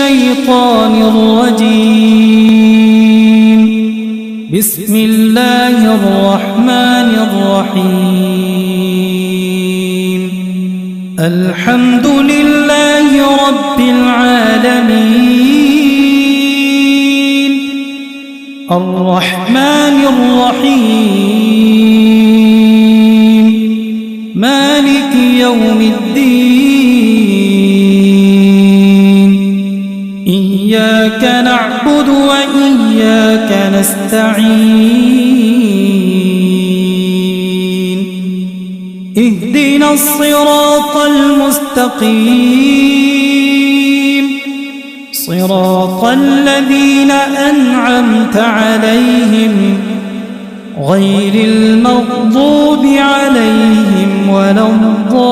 الشيطان الرجيم. بسم الله الرحمن الرحيم. الحمد لله رب العالمين الرحمن الرحيم مالك يوم الدين. إياك نعبد وإياك نستعين. اهدنا الصراط المستقيم صراط الذين أنعمت عليهم غير المغضوب عليهم ولا الضالين.